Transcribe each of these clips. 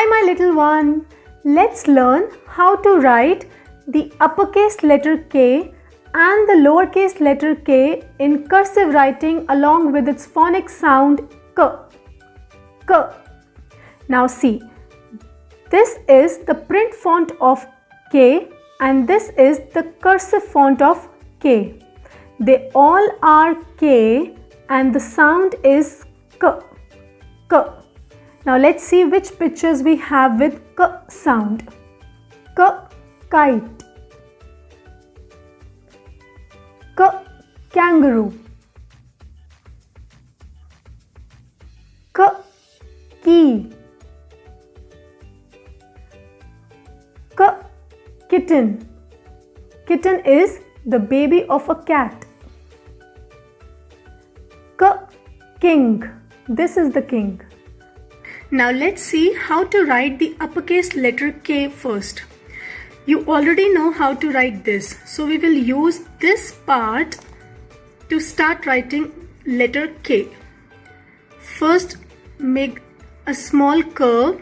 Hi my little one, let's learn how to write the uppercase letter K and the lowercase letter k in cursive writing along with its phonic sound K. K. Now see, this is the print font of K and this is the cursive font of K. They all are K and the sound is K. K. Now let's see which pictures we have with K sound. K, kite. K, kangaroo. K, key. K, kitten. Kitten is the baby of a cat. K, king. This is the king. Now let's see how to write the uppercase letter K first. You already know how to write this, so we will use this part to start writing letter K. First, make a small curve,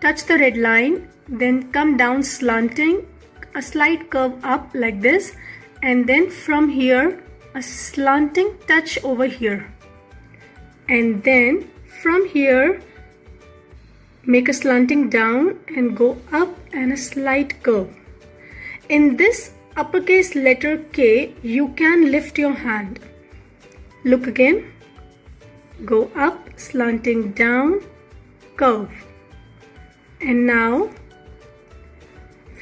touch the red line, then come down slanting, a slight curve up like this, and then from here a slanting touch over here, and then from here make a slanting down and go up and a slight curve. In this uppercase letter K, you can lift your hand. Look again. Go up, slanting down, curve. And now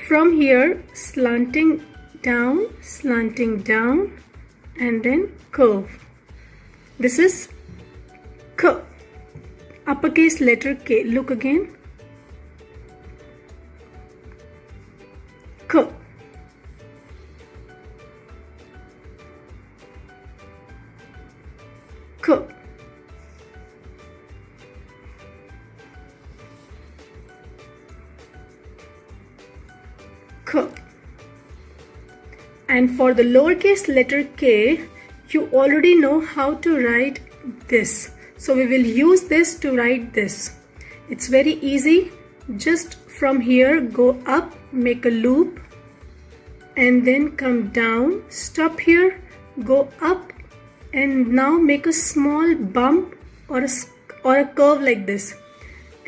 from here slanting down, and then curve. This is K. Uppercase letter K. Look again. K. K. K. And for the lowercase letter K, you already know how to write this. So we will use this to write this. It's very easy. Just from here go up, make a loop, and then come down, stop here, go up, and now make a small bump or a curve like this,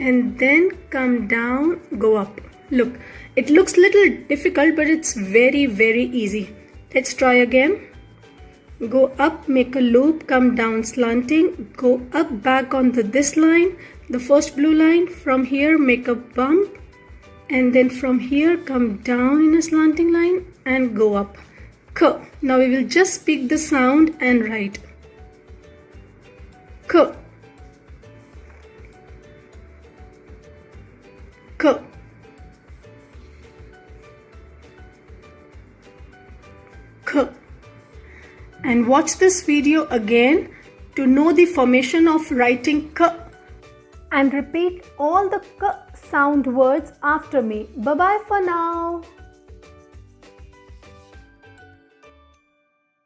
and then come down, go up. Look, it looks little difficult, but it's very easy. Let's try again. Go up, make a loop, come down slanting, go up back onto this line, the first blue line. From here make a bump, and then from here come down in a slanting line and go up. K. Now we will just speak the sound and write K. K. K. And watch this video again to know the formation of writing K. And repeat all the K sound words after me. Bye bye for now.